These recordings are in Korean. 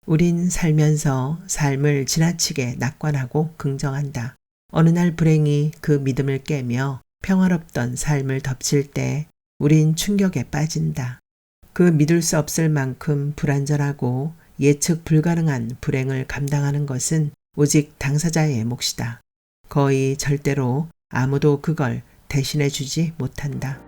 우린 살면서 삶을 지나치게 낙관하고 긍정한다. 어느 날 불행이 그 믿음을 깨며 평화롭던 삶을 덮칠 때 우린 충격에 빠진다. 그 믿을 수 없을 만큼 불완전하고 예측 불가능한 불행을 감당하는 것은 오직 당사자의 몫이다. 거의 절대로 아무도 그걸 대신해 주지 못한다.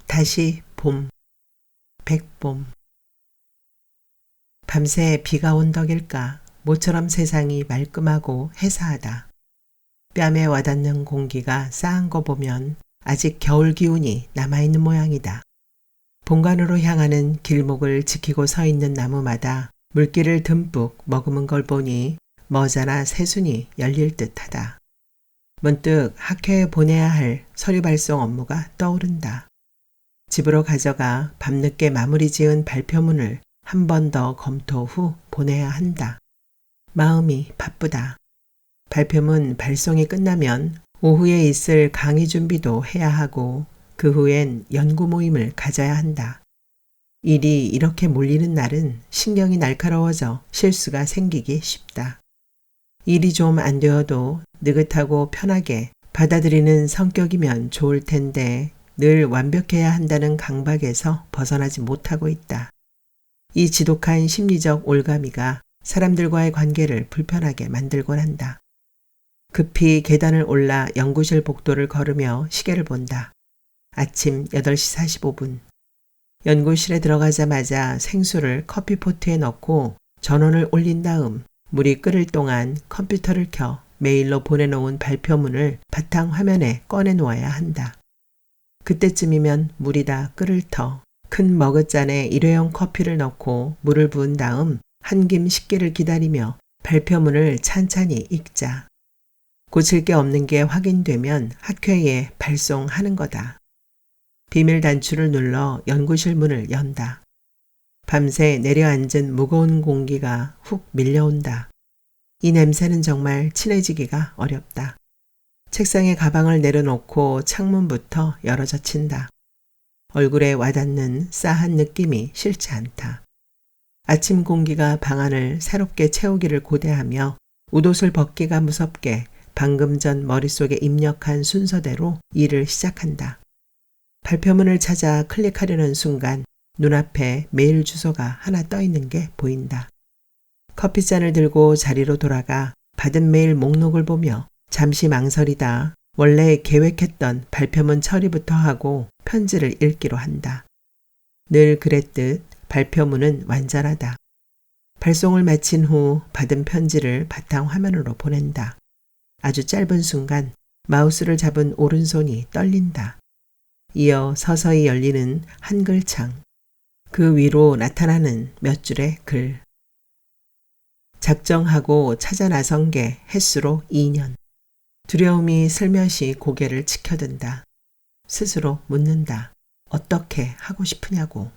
다시 봄, 백봄. 밤새 비가 온 덕일까 모처럼 세상이 말끔하고 해사하다. 뺨에 와닿는 공기가 싸한 거 보면 아직 겨울 기운이 남아있는 모양이다. 본관으로 향하는 길목을 지키고 서 있는 나무마다 물기를 듬뿍 머금은 걸 보니 머자나 새순이 열릴 듯하다. 문득 학회에 보내야 할 서류 발송 업무가 떠오른다. 집으로 가져가 밤늦게 마무리 지은 발표문을 한 번 더 검토 후 보내야 한다. 마음이 바쁘다. 발표문 발송이 끝나면 오후에 있을 강의 준비도 해야 하고 그 후엔 연구 모임을 가져야 한다. 일이 이렇게 몰리는 날은 신경이 날카로워져 실수가 생기기 쉽다. 일이 좀 안 되어도 느긋하고 편하게 받아들이는 성격이면 좋을 텐데 늘 완벽해야 한다는 강박에서 벗어나지 못하고 있다. 이 지독한 심리적 올가미가 사람들과의 관계를 불편하게 만들곤 한다. 급히 계단을 올라 연구실 복도를 걸으며 시계를 본다. 아침 8시 45분. 연구실에 들어가자마자 생수를 커피포트에 넣고 전원을 올린 다음 물이 끓을 동안 컴퓨터를 켜 메일로 보내놓은 발표문을 바탕화면에 꺼내놓아야 한다. 그때쯤이면 물이 다 끓을 터 큰 머그잔에 일회용 커피를 넣고 물을 부은 다음 한 김 식기를 기다리며 발표문을 찬찬히 읽자. 고칠 게 없는 게 확인되면 학회에 발송하는 거다. 비밀 단추를 눌러 연구실 문을 연다. 밤새 내려앉은 무거운 공기가 훅 밀려온다. 이 냄새는 정말 친해지기가 어렵다. 책상에 가방을 내려놓고 창문부터 열어젖힌다. 얼굴에 와닿는 싸한 느낌이 싫지 않다. 아침 공기가 방 안을 새롭게 채우기를 고대하며 웃옷을 벗기가 무섭게 방금 전 머릿속에 입력한 순서대로 일을 시작한다. 발표문을 찾아 클릭하려는 순간 눈앞에 메일 주소가 하나 떠 있는 게 보인다. 커피잔을 들고 자리로 돌아가 받은 메일 목록을 보며 잠시 망설이다 원래 계획했던 발표문 처리부터 하고 편지를 읽기로 한다. 늘 그랬듯 발표문은 완전하다. 발송을 마친 후 받은 편지를 바탕화면으로 보낸다. 아주 짧은 순간 마우스를 잡은 오른손이 떨린다. 이어 서서히 열리는 한글창. 그 위로 나타나는 몇 줄의 글. 작정하고 찾아 나선 게 햇수로 2년. 두려움이 슬며시 고개를 치켜든다. 스스로 묻는다. 어떻게 하고 싶으냐고.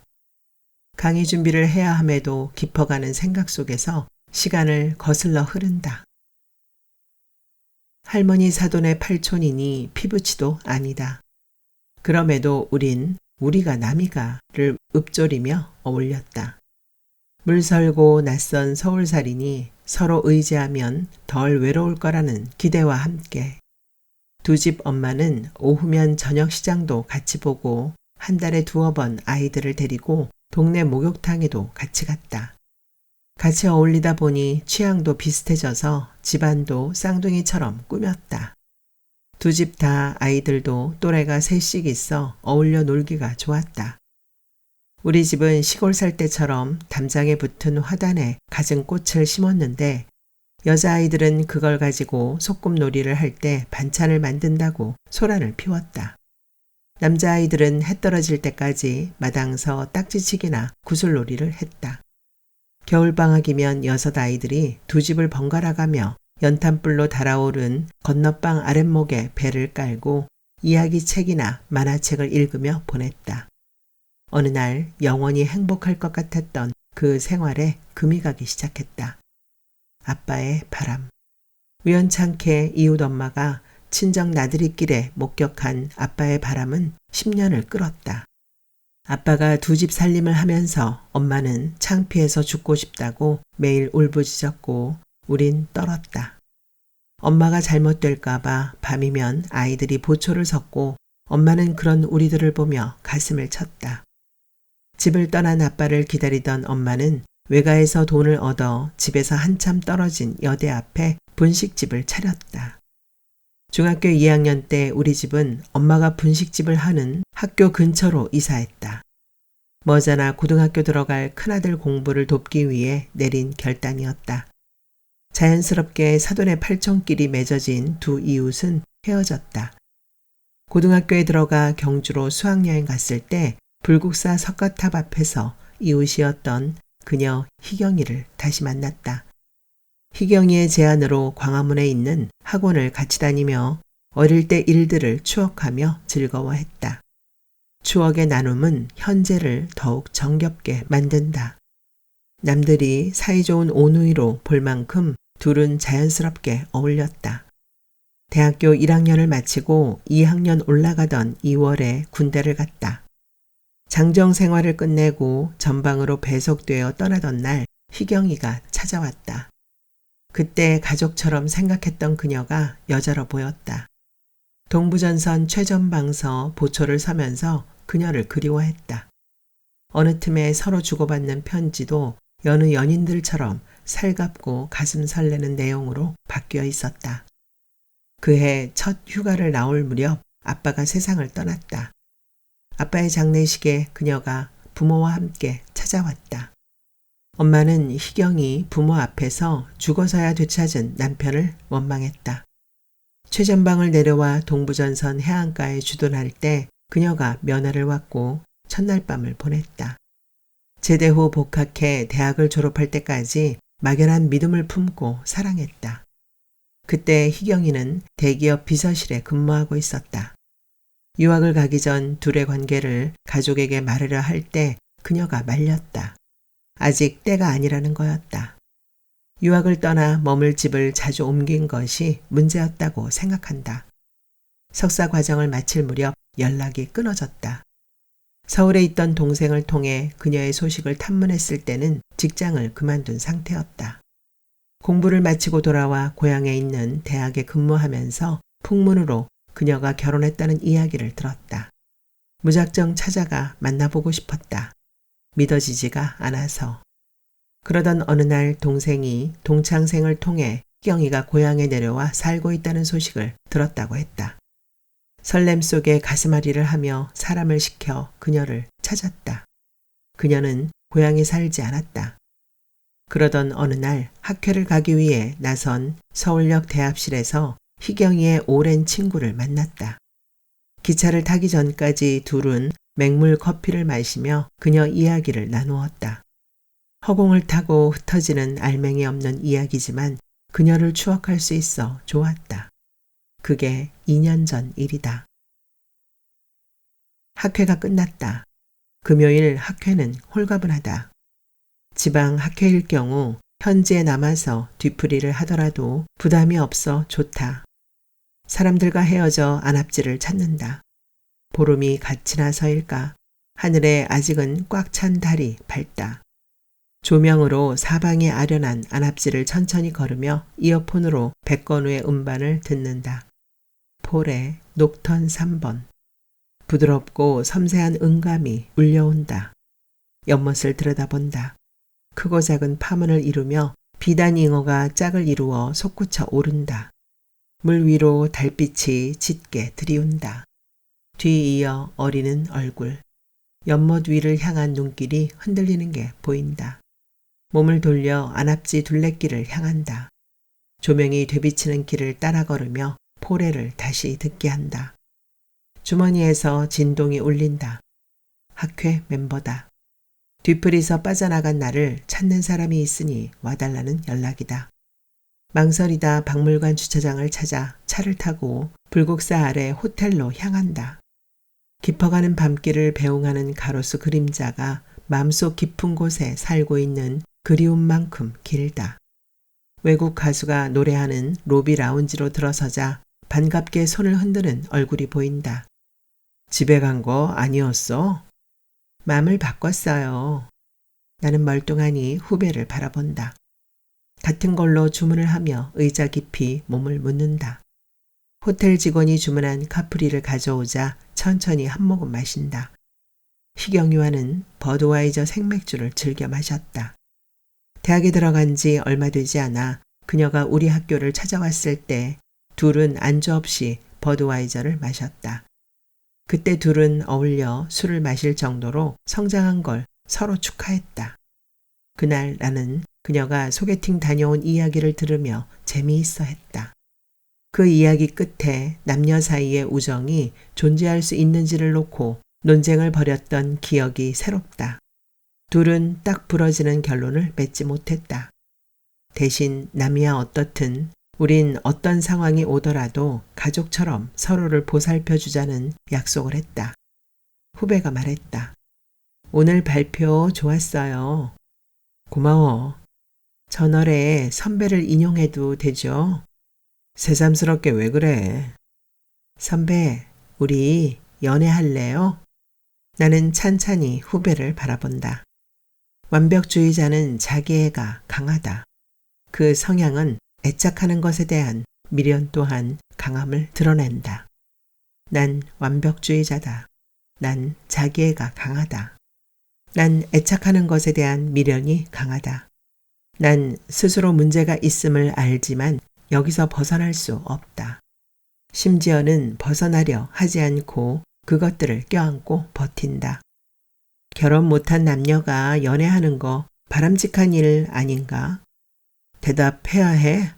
강의 준비를 해야 함에도 깊어가는 생각 속에서 시간을 거슬러 흐른다. 할머니 사돈의 팔촌이니 피부치도 아니다. 그럼에도 우린 우리가 남이가를 읊조리며 어울렸다. 물설고 낯선 서울살이니 서로 의지하면 덜 외로울 거라는 기대와 함께 두 집 엄마는 오후면 저녁 시장도 같이 보고 한 달에 2번 아이들을 데리고 동네 목욕탕에도 같이 갔다. 같이 어울리다 보니 취향도 비슷해져서 집안도 쌍둥이처럼 꾸몄다. 두 집 다 아이들도 또래가 셋씩 있어 어울려 놀기가 좋았다. 우리 집은 시골 살 때처럼 담장에 붙은 화단에 갖은 꽃을 심었는데 여자아이들은 그걸 가지고 소꿉놀이를 할 때 반찬을 만든다고 소란을 피웠다. 남자아이들은 해 떨어질 때까지 마당서 딱지치기나 구슬놀이를 했다. 겨울방학이면 6아이들이 두 집을 번갈아 가며 연탄불로 달아오른 건너방 아랫목에 배를 깔고 이야기책이나 만화책을 읽으며 보냈다. 어느 날 영원히 행복할 것 같았던 그 생활에 금이 가기 시작했다. 아빠의 바람. 우연찮게 이웃 엄마가 친정 나들이길에 목격한 아빠의 바람은 10년을 끌었다. 아빠가 두 집 살림을 하면서 엄마는 창피해서 죽고 싶다고 매일 울부짖었고 우린 떨었다. 엄마가 잘못될까봐 밤이면 아이들이 보초를 섰고 엄마는 그런 우리들을 보며 가슴을 쳤다. 집을 떠난 아빠를 기다리던 엄마는 외가에서 돈을 얻어 집에서 한참 떨어진 여대 앞에 분식집을 차렸다. 중학교 2학년 때 우리 집은 엄마가 분식집을 하는 학교 근처로 이사했다. 머지않아 고등학교 들어갈 큰아들 공부를 돕기 위해 내린 결단이었다. 자연스럽게 사돈의 팔촌끼리 맺어진 두 이웃은 헤어졌다. 고등학교에 들어가 경주로 수학여행 갔을 때 불국사 석가탑 앞에서 이웃이었던 그녀 희경이를 다시 만났다. 희경이의 제안으로 광화문에 있는 학원을 같이 다니며 어릴 때 일들을 추억하며 즐거워했다. 추억의 나눔은 현재를 더욱 정겹게 만든다. 남들이 사이좋은 오누이로 볼 만큼 둘은 자연스럽게 어울렸다. 대학교 1학년을 마치고 2학년 올라가던 2월에 군대를 갔다. 장정 생활을 끝내고 전방으로 배속되어 떠나던 날 희경이가 찾아왔다. 그때 가족처럼 생각했던 그녀가 여자로 보였다. 동부전선 최전방서 보초를 서면서 그녀를 그리워했다. 어느 틈에 서로 주고받는 편지도 여느 연인들처럼 살갑고 가슴 설레는 내용으로 바뀌어 있었다. 그해 첫 휴가를 나올 무렵 아빠가 세상을 떠났다. 아빠의 장례식에 그녀가 부모와 함께 찾아왔다. 엄마는 희경이 부모 앞에서 죽어서야 되찾은 남편을 원망했다. 최전방을 내려와 동부전선 해안가에 주둔할 때 그녀가 면회를 왔고 첫날 밤을 보냈다. 제대 후 복학해 대학을 졸업할 때까지 막연한 믿음을 품고 사랑했다. 그때 희경이는 대기업 비서실에 근무하고 있었다. 유학을 가기 전 둘의 관계를 가족에게 말하려 할 때 그녀가 말렸다. 아직 때가 아니라는 거였다. 유학을 떠나 머물 집을 자주 옮긴 것이 문제였다고 생각한다. 석사 과정을 마칠 무렵 연락이 끊어졌다. 서울에 있던 동생을 통해 그녀의 소식을 탐문했을 때는 직장을 그만둔 상태였다. 공부를 마치고 돌아와 고향에 있는 대학에 근무하면서 풍문으로 그녀가 결혼했다는 이야기를 들었다. 무작정 찾아가 만나보고 싶었다. 믿어지지가 않아서. 그러던 어느 날 동생이 동창생을 통해 희경이가 고향에 내려와 살고 있다는 소식을 들었다고 했다. 설렘 속에 가슴앓이를 하며 사람을 시켜 그녀를 찾았다. 그녀는 고향에 살지 않았다. 그러던 어느 날 학회를 가기 위해 나선 서울역 대합실에서 희경이의 오랜 친구를 만났다. 기차를 타기 전까지 둘은 맹물 커피를 마시며 그녀 이야기를 나누었다. 허공을 타고 흩어지는 알맹이 없는 이야기지만 그녀를 추억할 수 있어 좋았다. 그게 2년 전 일이다. 학회가 끝났다. 금요일 학회는 홀가분하다. 지방 학회일 경우 현지에 남아서 뒤풀이를 하더라도 부담이 없어 좋다. 사람들과 헤어져 안압지를 찾는다. 보름이 갓이나 서일까. 하늘에 아직은 꽉 찬 달이 밝다. 조명으로 사방에 아련한 안압지를 천천히 걸으며 이어폰으로 백건우의 음반을 듣는다. 폴의 녹턴 3번. 부드럽고 섬세한 음감이 울려온다. 연못을 들여다본다. 크고 작은 파문을 이루며 비단 잉어가 짝을 이루어 솟구쳐 오른다. 물 위로 달빛이 짙게 들이운다. 뒤이어 어리는 얼굴. 연못 위를 향한 눈길이 흔들리는 게 보인다. 몸을 돌려 안압지 둘레길을 향한다. 조명이 되비치는 길을 따라 걸으며 포레를 다시 듣게 한다. 주머니에서 진동이 울린다. 학회 멤버다. 뒤풀이서 빠져나간 나를 찾는 사람이 있으니 와달라는 연락이다. 망설이다 박물관 주차장을 찾아 차를 타고 불국사 아래 호텔로 향한다. 깊어가는 밤길을 배웅하는 가로수 그림자가 마음속 깊은 곳에 살고 있는 그리움만큼 길다. 외국 가수가 노래하는 로비 라운지로 들어서자 반갑게 손을 흔드는 얼굴이 보인다. 집에 간 거 아니었어? 마음을 바꿨어요. 나는 멀뚱하니 후배를 바라본다. 같은 걸로 주문을 하며 의자 깊이 몸을 묻는다. 호텔 직원이 주문한 카프리를 가져오자 천천히 한 모금 마신다. 희경이와는 버드와이저 생맥주를 즐겨 마셨다. 대학에 들어간 지 얼마 되지 않아 그녀가 우리 학교를 찾아왔을 때 둘은 안주 없이 버드와이저를 마셨다. 그때 둘은 어울려 술을 마실 정도로 성장한 걸 서로 축하했다. 그날 나는 그녀가 소개팅 다녀온 이야기를 들으며 재미있어 했다. 그 이야기 끝에 남녀 사이의 우정이 존재할 수 있는지를 놓고 논쟁을 벌였던 기억이 새롭다. 둘은 딱 부러지는 결론을 맺지 못했다. 대신 남이야 어떻든 우린 어떤 상황이 오더라도 가족처럼 서로를 보살펴 주자는 약속을 했다. 후배가 말했다. 오늘 발표 좋았어요. 고마워. 저널에 선배를 인용해도 되죠? 새삼스럽게 왜 그래? 선배, 우리 연애할래요? 나는 찬찬히 후배를 바라본다. 완벽주의자는 자기애가 강하다. 그 성향은 애착하는 것에 대한 미련 또한 강함을 드러낸다. 난 완벽주의자다. 난 자기애가 강하다. 난 애착하는 것에 대한 미련이 강하다. 난 스스로 문제가 있음을 알지만 여기서 벗어날 수 없다. 심지어는 벗어나려 하지 않고 그것들을 껴안고 버틴다. 결혼 못한 남녀가 연애하는 거 바람직한 일 아닌가? 대답해야 해.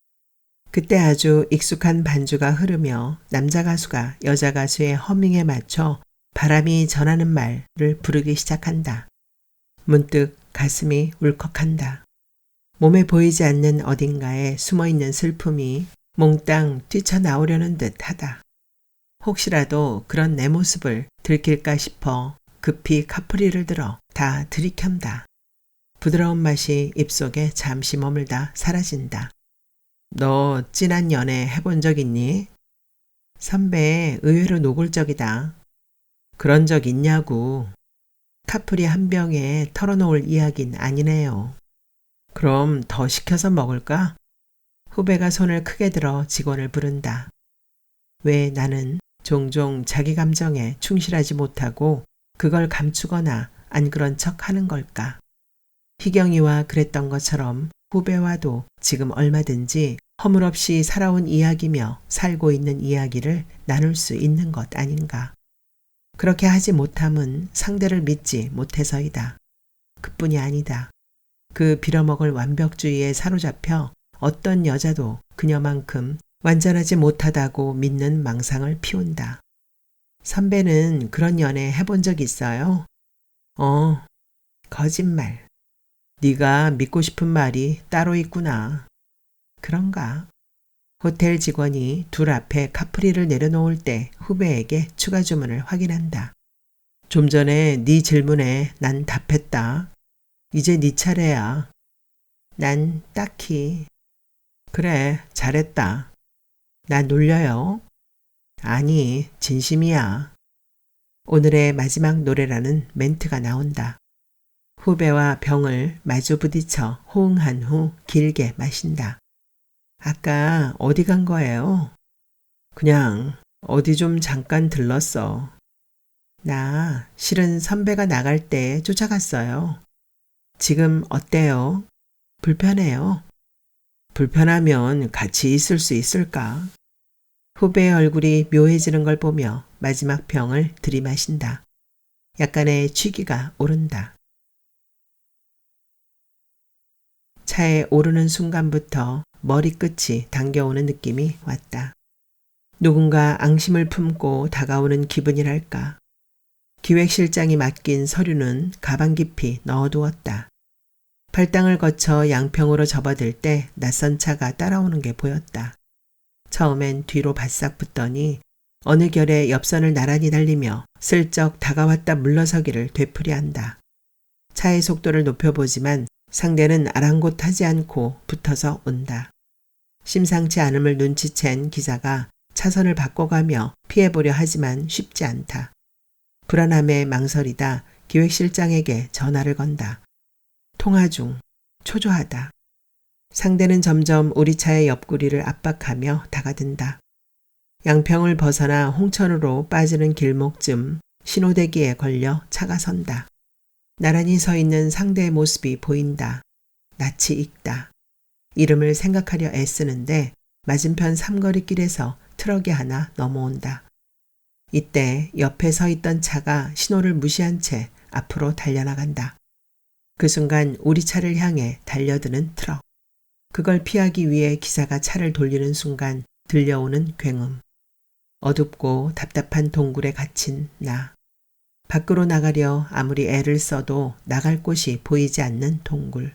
그때 아주 익숙한 반주가 흐르며 남자 가수가 여자 가수의 허밍에 맞춰 바람이 전하는 말을 부르기 시작한다. 문득 가슴이 울컥한다. 몸에 보이지 않는 어딘가에 숨어있는 슬픔이 몽땅 뛰쳐나오려는 듯하다. 혹시라도 그런 내 모습을 들킬까 싶어 급히 카프리를 들어 다 들이켠다. 부드러운 맛이 입속에 잠시 머물다 사라진다. 너 진한 연애 해본 적 있니? 선배 의외로 노골적이다. 그런 적 있냐고. 카프리 한 병에 털어놓을 이야기는 아니네요. 그럼 더 시켜서 먹을까? 후배가 손을 크게 들어 직원을 부른다. 왜 나는 종종 자기 감정에 충실하지 못하고 그걸 감추거나 안 그런 척 하는 걸까? 희경이와 그랬던 것처럼 후배와도 지금 얼마든지 허물없이 살아온 이야기며 살고 있는 이야기를 나눌 수 있는 것 아닌가? 그렇게 하지 못함은 상대를 믿지 못해서이다. 그뿐이 아니다. 그 빌어먹을 완벽주의에 사로잡혀 어떤 여자도 그녀만큼 완전하지 못하다고 믿는 망상을 피운다. 선배는 그런 연애 해본 적 있어요? 거짓말. 네가 믿고 싶은 말이 따로 있구나. 그런가? 호텔 직원이 둘 앞에 카프리를 내려놓을 때 후배에게 추가 주문을 확인한다. 좀 전에 네 질문에 난 답했다. 이제 네 차례야. 난 딱히. 그래, 잘했다. 나 놀려요? 아니, 진심이야. 오늘의 마지막 노래라는 멘트가 나온다. 후배와 병을 마주 부딪혀 호응한 후 길게 마신다. 아까 어디 간 거예요? 그냥 어디 좀 잠깐 들렀어. 나 실은 선배가 나갈 때 쫓아갔어요. 지금 어때요? 불편해요? 불편하면 같이 있을 수 있을까? 후배의 얼굴이 묘해지는 걸 보며 마지막 병을 들이마신다. 약간의 취기가 오른다. 차에 오르는 순간부터 머리끝이 당겨오는 느낌이 왔다. 누군가 앙심을 품고 다가오는 기분이랄까. 기획실장이 맡긴 서류는 가방 깊이 넣어두었다. 팔당을 거쳐 양평으로 접어들 때 낯선 차가 따라오는 게 보였다. 처음엔 뒤로 바싹 붙더니 어느 결에 옆선을 나란히 달리며 슬쩍 다가왔다 물러서기를 되풀이한다. 차의 속도를 높여보지만 상대는 아랑곳하지 않고 붙어서 온다. 심상치 않음을 눈치챈 기사가 차선을 바꿔가며 피해보려 하지만 쉽지 않다. 불안함에 망설이다 기획실장에게 전화를 건다. 통화 중. 초조하다. 상대는 점점 우리 차의 옆구리를 압박하며 다가든다. 양평을 벗어나 홍천으로 빠지는 길목쯤 신호대기에 걸려 차가 선다. 나란히 서 있는 상대의 모습이 보인다. 낯이 익다. 이름을 생각하려 애쓰는데 맞은편 삼거리길에서 트럭이 하나 넘어온다. 이때 옆에 서 있던 차가 신호를 무시한 채 앞으로 달려나간다. 그 순간 우리 차를 향해 달려드는 트럭. 그걸 피하기 위해 기사가 차를 돌리는 순간 들려오는 굉음. 어둡고 답답한 동굴에 갇힌 나. 밖으로 나가려 아무리 애를 써도 나갈 곳이 보이지 않는 동굴.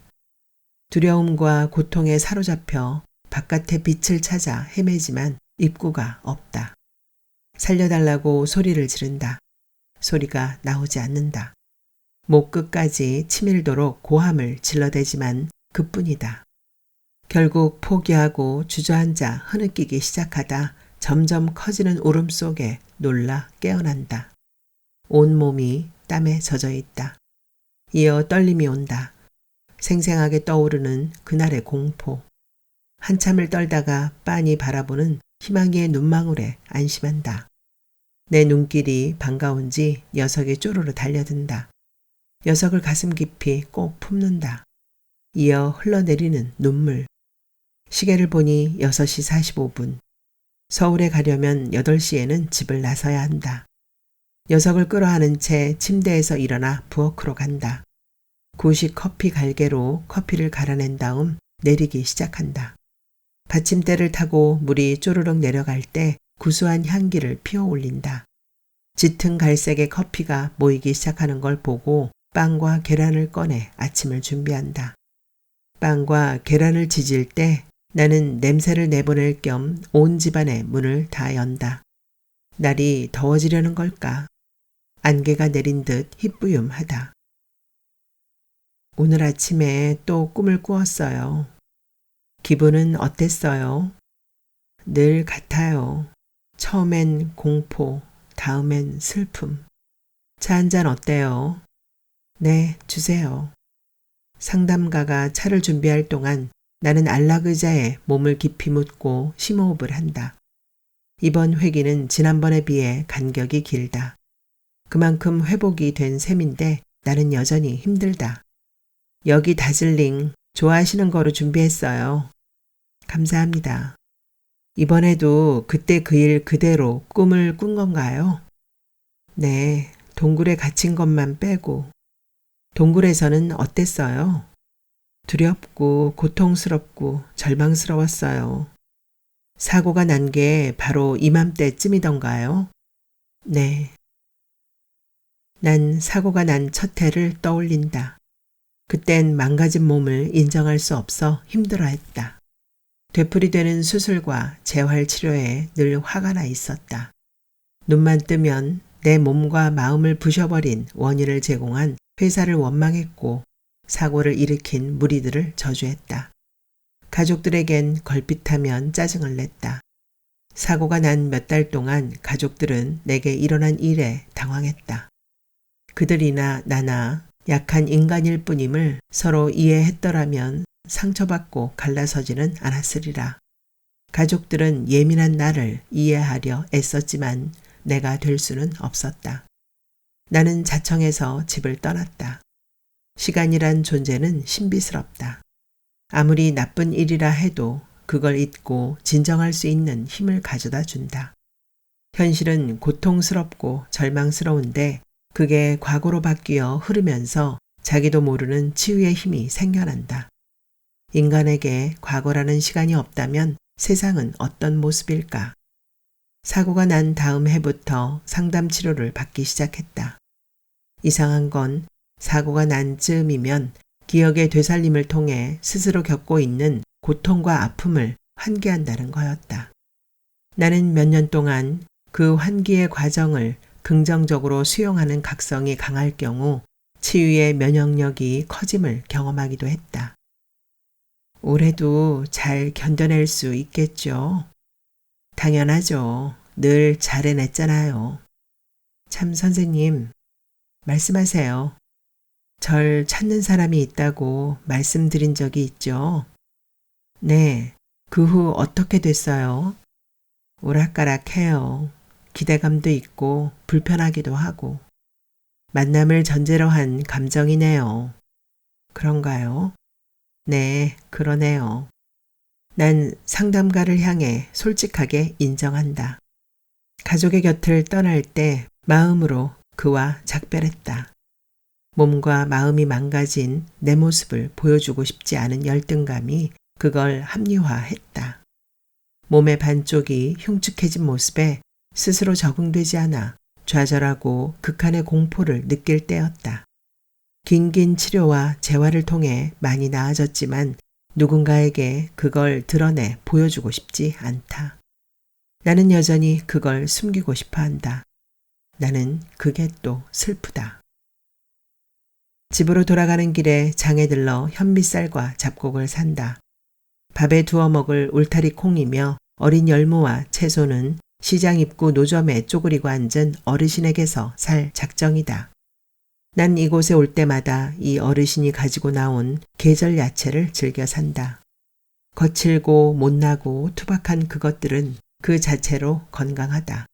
두려움과 고통에 사로잡혀 바깥의 빛을 찾아 헤매지만 입구가 없다. 살려달라고 소리를 지른다. 소리가 나오지 않는다. 목 끝까지 치밀도록 고함을 질러대지만 그뿐이다. 결국 포기하고 주저앉아 흐느끼기 시작하다 점점 커지는 울음 속에 놀라 깨어난다. 온몸이 땀에 젖어 있다. 이어 떨림이 온다. 생생하게 떠오르는 그날의 공포. 한참을 떨다가 빤히 바라보는 희망이의 눈망울에 안심한다. 내 눈길이 반가운지 녀석이 쪼르르 달려든다. 녀석을 가슴 깊이 꼭 품는다. 이어 흘러내리는 눈물. 시계를 보니 6시 45분. 서울에 가려면 8시에는 집을 나서야 한다. 녀석을 끌어안은 채 침대에서 일어나 부엌으로 간다. 구식 커피 갈개로 커피를 갈아낸 다음 내리기 시작한다. 받침대를 타고 물이 쪼르륵 내려갈 때 구수한 향기를 피워 올린다. 짙은 갈색의 커피가 모이기 시작하는 걸 보고 빵과 계란을 꺼내 아침을 준비한다. 빵과 계란을 지질 때 나는 냄새를 내보낼 겸 온 집안의 문을 다 연다. 날이 더워지려는 걸까? 안개가 내린 듯 희뿌욤하다. 오늘 아침에 또 꿈을 꾸었어요. 기분은 어땠어요? 늘 같아요. 처음엔 공포, 다음엔 슬픔. 차 한 잔 어때요? 네, 주세요. 상담가가 차를 준비할 동안 나는 안락의자에 몸을 깊이 묻고 심호흡을 한다. 이번 회기는 지난번에 비해 간격이 길다. 그만큼 회복이 된 셈인데 나는 여전히 힘들다. 여기 다즐링 좋아하시는 거로 준비했어요. 감사합니다. 이번에도 그때 그 일 그대로 꿈을 꾼 건가요? 네, 동굴에 갇힌 것만 빼고. 동굴에서는 어땠어요? 두렵고 고통스럽고 절망스러웠어요. 사고가 난 게 바로 이맘때쯤이던가요? 네. 난 사고가 난 첫 해를 떠올린다. 그땐 망가진 몸을 인정할 수 없어 힘들어했다. 되풀이되는 수술과 재활치료에 늘 화가 나 있었다. 눈만 뜨면 내 몸과 마음을 부셔버린 원인을 제공한 회사를 원망했고 사고를 일으킨 무리들을 저주했다. 가족들에겐 걸핏하면 짜증을 냈다. 사고가 난 몇 달 동안 가족들은 내게 일어난 일에 당황했다. 그들이나 나나 약한 인간일 뿐임을 서로 이해했더라면 상처받고 갈라서지는 않았으리라. 가족들은 예민한 나를 이해하려 애썼지만 내가 될 수는 없었다. 나는 자청해서 집을 떠났다. 시간이란 존재는 신비스럽다. 아무리 나쁜 일이라 해도 그걸 잊고 진정할 수 있는 힘을 가져다 준다. 현실은 고통스럽고 절망스러운데 그게 과거로 바뀌어 흐르면서 자기도 모르는 치유의 힘이 생겨난다. 인간에게 과거라는 시간이 없다면 세상은 어떤 모습일까? 사고가 난 다음 해부터 상담 치료를 받기 시작했다. 이상한 건 사고가 난 즈음이면 기억의 되살림을 통해 스스로 겪고 있는 고통과 아픔을 환기한다는 거였다. 나는 몇 년 동안 그 환기의 과정을 긍정적으로 수용하는 각성이 강할 경우 치유의 면역력이 커짐을 경험하기도 했다. 올해도 잘 견뎌낼 수 있겠죠? 당연하죠. 늘 잘 해냈잖아요. 참 선생님, 말씀하세요. 절 찾는 사람이 있다고 말씀드린 적이 있죠? 네. 그 후 어떻게 됐어요? 오락가락해요. 기대감도 있고 불편하기도 하고. 만남을 전제로 한 감정이네요. 그런가요? 네, 그러네요. 난 상담가를 향해 솔직하게 인정한다. 가족의 곁을 떠날 때 마음으로 그와 작별했다. 몸과 마음이 망가진 내 모습을 보여주고 싶지 않은 열등감이 그걸 합리화했다. 몸의 반쪽이 흉측해진 모습에 스스로 적응되지 않아 좌절하고 극한의 공포를 느낄 때였다. 긴긴 치료와 재활을 통해 많이 나아졌지만 누군가에게 그걸 드러내 보여주고 싶지 않다. 나는 여전히 그걸 숨기고 싶어 한다. 나는 그게 또 슬프다. 집으로 돌아가는 길에 장에 들러 현미쌀과 잡곡을 산다. 밥에 두어 먹을 울타리 콩이며 어린 열무와 채소는 시장 입구 노점에 쪼그리고 앉은 어르신에게서 살 작정이다. 난 이곳에 올 때마다 이 어르신이 가지고 나온 계절 야채를 즐겨 산다. 거칠고 못나고 투박한 그것들은 그 자체로 건강하다.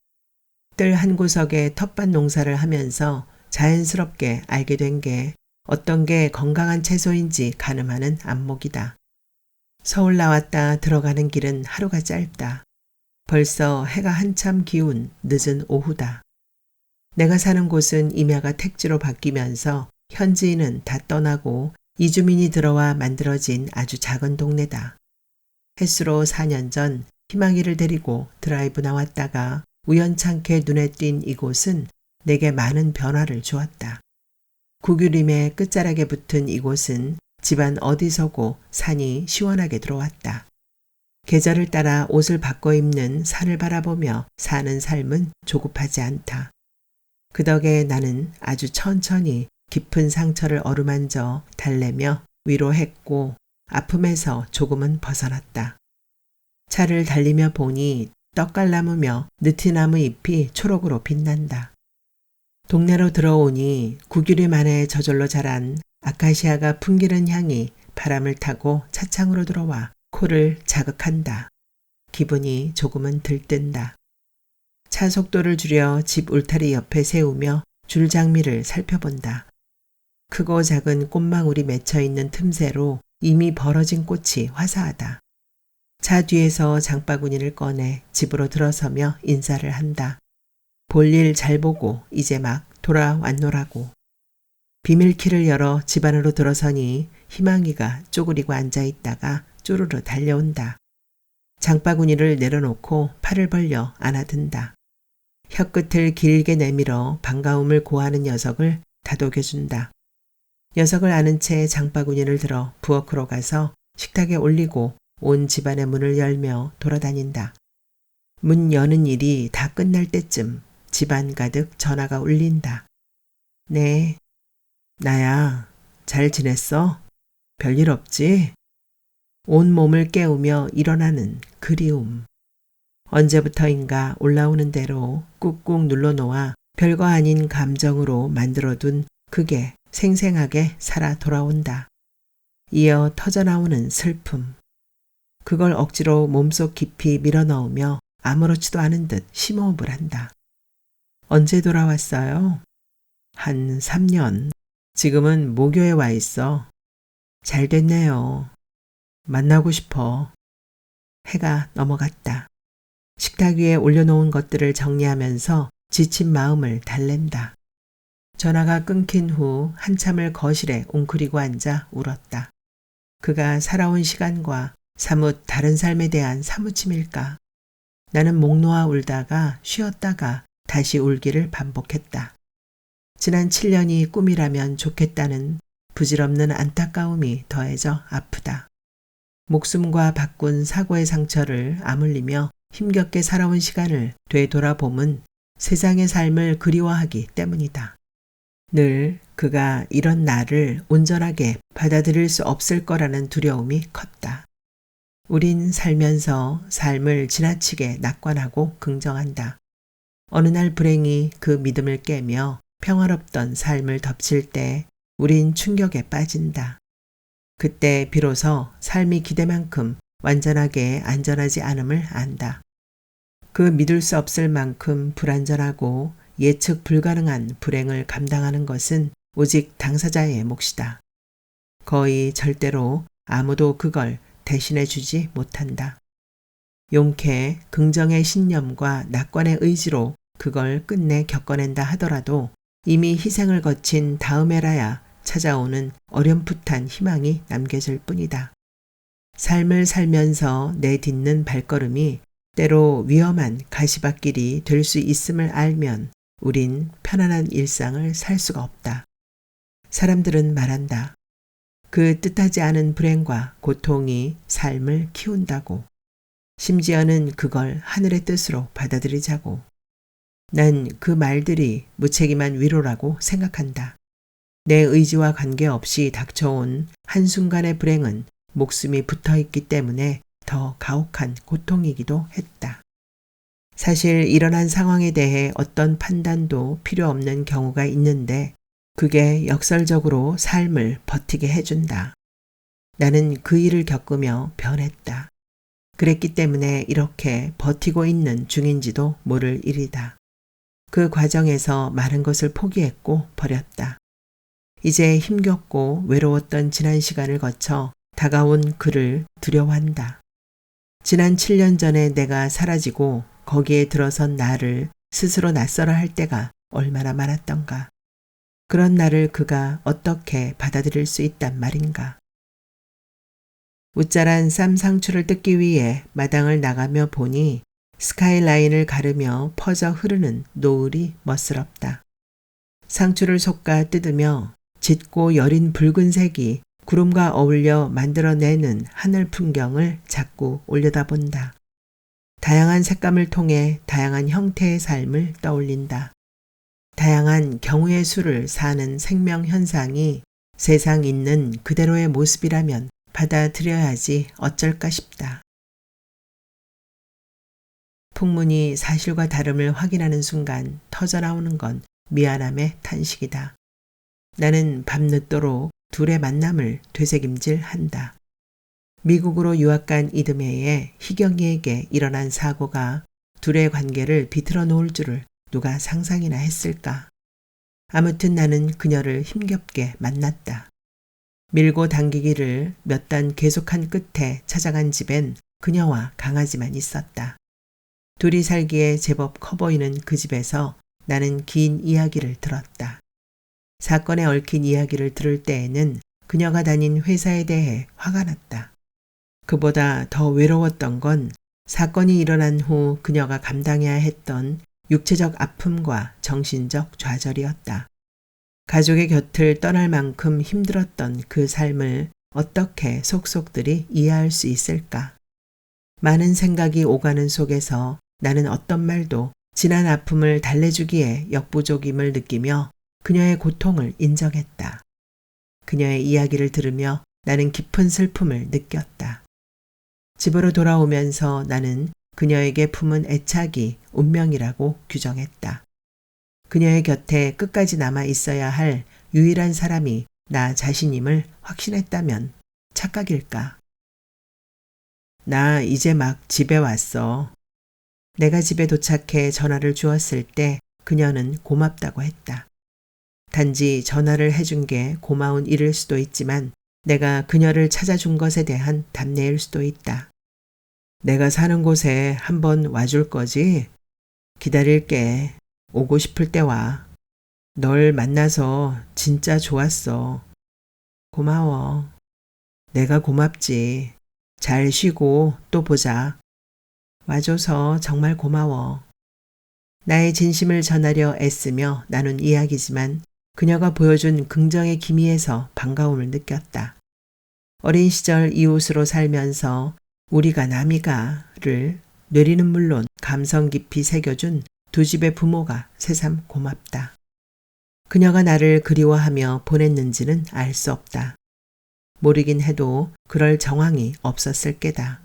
뜰 한 구석에 텃밭 농사를 하면서 자연스럽게 알게 된 게 어떤 게 건강한 채소인지 가늠하는 안목이다. 서울 나왔다 들어가는 길은 하루가 짧다. 벌써 해가 한참 기운 늦은 오후다. 내가 사는 곳은 임야가 택지로 바뀌면서 현지인은 다 떠나고 이주민이 들어와 만들어진 아주 작은 동네다. 햇수로 4년 전 희망이를 데리고 드라이브 나왔다가 우연찮게 눈에 띈 이곳은 내게 많은 변화를 주었다. 구규림의 끝자락에 붙은 이곳은 집안 어디서고 산이 시원하게 들어왔다. 계절을 따라 옷을 바꿔 입는 산을 바라보며 사는 삶은 조급하지 않다. 그 덕에 나는 아주 천천히 깊은 상처를 어루만져 달래며 위로했고 아픔에서 조금은 벗어났다. 차를 달리며 보니 떡갈나무며 느티나무 잎이 초록으로 빛난다. 동네로 들어오니 구규림 안에 저절로 자란 아카시아가 풍기는 향이 바람을 타고 차창으로 들어와 코를 자극한다. 기분이 조금은 들뜬다. 차 속도를 줄여 집 울타리 옆에 세우며 줄장미를 살펴본다. 크고 작은 꽃망울이 맺혀있는 틈새로 이미 벌어진 꽃이 화사하다. 차 뒤에서 장바구니를 꺼내 집으로 들어서며 인사를 한다. 볼일 잘 보고 이제 막 돌아왔노라고. 비밀키를 열어 집 안으로 들어서니 희망이가 쪼그리고 앉아있다가 쪼르르 달려온다. 장바구니를 내려놓고 팔을 벌려 안아든다. 혀끝을 길게 내밀어 반가움을 고하는 녀석을 다독여준다. 녀석을 안은 채 장바구니를 들어 부엌으로 가서 식탁에 올리고 온 집안의 문을 열며 돌아다닌다. 문 여는 일이 다 끝날 때쯤 집안 가득 전화가 울린다. 네. 나야. 잘 지냈어? 별일 없지? 온 몸을 깨우며 일어나는 그리움. 언제부터인가 올라오는 대로 꾹꾹 눌러놓아 별거 아닌 감정으로 만들어둔 그게 생생하게 살아 돌아온다. 이어 터져나오는 슬픔. 그걸 억지로 몸속 깊이 밀어넣으며 아무렇지도 않은 듯 심호흡을 한다. 언제 돌아왔어요? 한 3년. 지금은 모교에 와 있어. 잘 됐네요. 만나고 싶어. 해가 넘어갔다. 식탁 위에 올려놓은 것들을 정리하면서 지친 마음을 달랜다. 전화가 끊긴 후 한참을 거실에 웅크리고 앉아 울었다. 그가 살아온 시간과 사뭇 다른 삶에 대한 사무침일까? 나는 목 놓아 울다가 쉬었다가 다시 울기를 반복했다. 지난 7년이 꿈이라면 좋겠다는 부질없는 안타까움이 더해져 아프다. 목숨과 바꾼 사고의 상처를 아물리며 힘겹게 살아온 시간을 되돌아봄은 세상의 삶을 그리워하기 때문이다. 늘 그가 이런 나를 온전하게 받아들일 수 없을 거라는 두려움이 컸다. 우린 살면서 삶을 지나치게 낙관하고 긍정한다. 어느 날 불행이 그 믿음을 깨며 평화롭던 삶을 덮칠 때 우린 충격에 빠진다. 그때 비로소 삶이 기대만큼 완전하게 안전하지 않음을 안다. 그 믿을 수 없을 만큼 불안전하고 예측 불가능한 불행을 감당하는 것은 오직 당사자의 몫이다. 거의 절대로 아무도 그걸 대신해 주지 못한다. 용케 긍정의 신념과 낙관의 의지로 그걸 끝내 겪어낸다 하더라도 이미 희생을 거친 다음에라야 찾아오는 어렴풋한 희망이 남겨질 뿐이다. 삶을 살면서 내딛는 발걸음이 때로 위험한 가시밭길이 될 수 있음을 알면 우린 편안한 일상을 살 수가 없다. 사람들은 말한다. 그 뜻하지 않은 불행과 고통이 삶을 키운다고. 심지어는 그걸 하늘의 뜻으로 받아들이자고. 난 그 말들이 무책임한 위로라고 생각한다. 내 의지와 관계없이 닥쳐온 한순간의 불행은 목숨이 붙어있기 때문에 더 가혹한 고통이기도 했다. 사실 일어난 상황에 대해 어떤 판단도 필요 없는 경우가 있는데 그게 역설적으로 삶을 버티게 해준다. 나는 그 일을 겪으며 변했다. 그랬기 때문에 이렇게 버티고 있는 중인지도 모를 일이다. 그 과정에서 많은 것을 포기했고 버렸다. 이제 힘겹고 외로웠던 지난 시간을 거쳐 다가온 그를 두려워한다. 지난 7년 전에 내가 사라지고 거기에 들어선 나를 스스로 낯설어 할 때가 얼마나 많았던가. 그런 나를 그가 어떻게 받아들일 수 있단 말인가. 웃자란 쌈 상추를 뜯기 위해 마당을 나가며 보니 스카이라인을 가르며 퍼져 흐르는 노을이 멋스럽다. 상추를 솎아 뜯으며 짙고 여린 붉은색이 구름과 어울려 만들어내는 하늘 풍경을 자꾸 올려다본다. 다양한 색감을 통해 다양한 형태의 삶을 떠올린다. 다양한 경우의 수를 사는 생명 현상이 세상 있는 그대로의 모습이라면 받아들여야지 어쩔까 싶다. 풍문이 사실과 다름을 확인하는 순간 터져나오는 건 미안함의 탄식이다. 나는 밤늦도록 둘의 만남을 되새김질 한다. 미국으로 유학 간 이듬해에 희경이에게 일어난 사고가 둘의 관계를 비틀어 놓을 줄을 누가 상상이나 했을까. 아무튼 나는 그녀를 힘겹게 만났다. 밀고 당기기를 몇 단 계속한 끝에 찾아간 집엔 그녀와 강아지만 있었다. 둘이 살기에 제법 커 보이는 그 집에서 나는 긴 이야기를 들었다. 사건에 얽힌 이야기를 들을 때에는 그녀가 다닌 회사에 대해 화가 났다. 그보다 더 외로웠던 건 사건이 일어난 후 그녀가 감당해야 했던 육체적 아픔과 정신적 좌절이었다. 가족의 곁을 떠날 만큼 힘들었던 그 삶을 어떻게 속속들이 이해할 수 있을까? 많은 생각이 오가는 속에서 나는 어떤 말도 지난 아픔을 달래주기에 역부족임을 느끼며 그녀의 고통을 인정했다. 그녀의 이야기를 들으며 나는 깊은 슬픔을 느꼈다. 집으로 돌아오면서 나는 그녀에게 품은 애착이 운명이라고 규정했다. 그녀의 곁에 끝까지 남아 있어야 할 유일한 사람이 나 자신임을 확신했다면 착각일까? 나 이제 막 집에 왔어. 내가 집에 도착해 전화를 주었을 때 그녀는 고맙다고 했다. 단지 전화를 해준 게 고마운 일일 수도 있지만 내가 그녀를 찾아준 것에 대한 답례일 수도 있다. 내가 사는 곳에 한번 와줄 거지? 기다릴게. 오고 싶을 때 와. 널 만나서 진짜 좋았어. 고마워. 내가 고맙지. 잘 쉬고 또 보자. 와줘서 정말 고마워. 나의 진심을 전하려 애쓰며 나눈 이야기지만 그녀가 보여준 긍정의 기미에서 반가움을 느꼈다. 어린 시절 이웃으로 살면서 우리가 남이가를 뇌리는 물론 감성 깊이 새겨준 두 집의 부모가 새삼 고맙다. 그녀가 나를 그리워하며 보냈는지는 알 수 없다. 모르긴 해도 그럴 정황이 없었을 게다.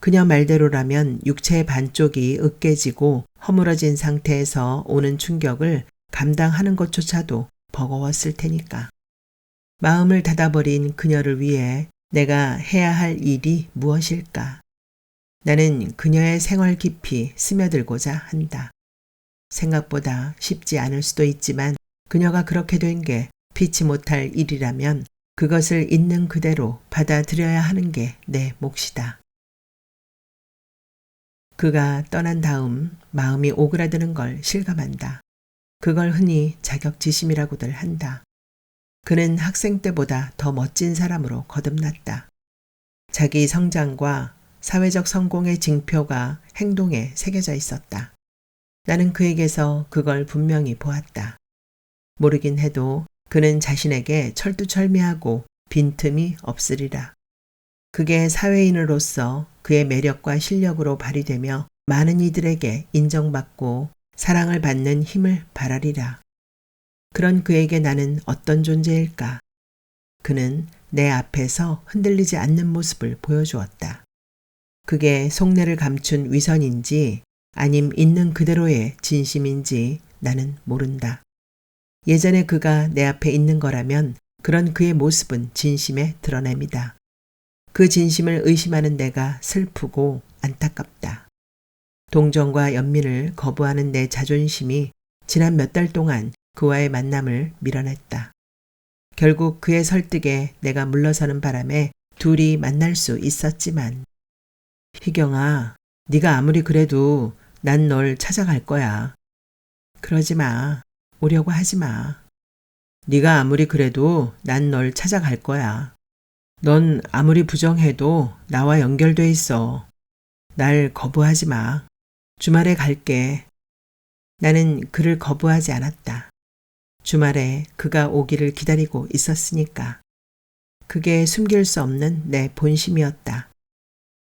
그녀 말대로라면 육체의 반쪽이 으깨지고 허물어진 상태에서 오는 충격을 감당하는 것조차도 버거웠을 테니까. 마음을 닫아버린 그녀를 위해 내가 해야 할 일이 무엇일까? 나는 그녀의 생활 깊이 스며들고자 한다. 생각보다 쉽지 않을 수도 있지만 그녀가 그렇게 된 게 피치 못할 일이라면 그것을 있는 그대로 받아들여야 하는 게 내 몫이다. 그가 떠난 다음 마음이 오그라드는 걸 실감한다. 그걸 흔히 자격지심이라고들 한다. 그는 학생 때보다 더 멋진 사람으로 거듭났다. 자기 성장과 사회적 성공의 징표가 행동에 새겨져 있었다. 나는 그에게서 그걸 분명히 보았다. 모르긴 해도 그는 자신에게 철두철미하고 빈틈이 없으리라. 그게 사회인으로서 그의 매력과 실력으로 발휘되며 많은 이들에게 인정받고 사랑을 받는 힘을 발하리라. 그런 그에게 나는 어떤 존재일까? 그는 내 앞에서 흔들리지 않는 모습을 보여주었다. 그게 속내를 감춘 위선인지 아님 있는 그대로의 진심인지 나는 모른다. 예전에 그가 내 앞에 있는 거라면 그런 그의 모습은 진심에 드러냅니다. 그 진심을 의심하는 내가 슬프고 안타깝다. 동정과 연민을 거부하는 내 자존심이 지난 몇 달 동안 그와의 만남을 밀어냈다. 결국 그의 설득에 내가 물러서는 바람에 둘이 만날 수 있었지만 희경아, 네가 아무리 그래도 난 널 찾아갈 거야. 그러지 마. 오려고 하지 마. 네가 아무리 그래도 난 널 찾아갈 거야. 넌 아무리 부정해도 나와 연결돼 있어. 날 거부하지 마. 주말에 갈게. 나는 그를 거부하지 않았다. 주말에 그가 오기를 기다리고 있었으니까. 그게 숨길 수 없는 내 본심이었다.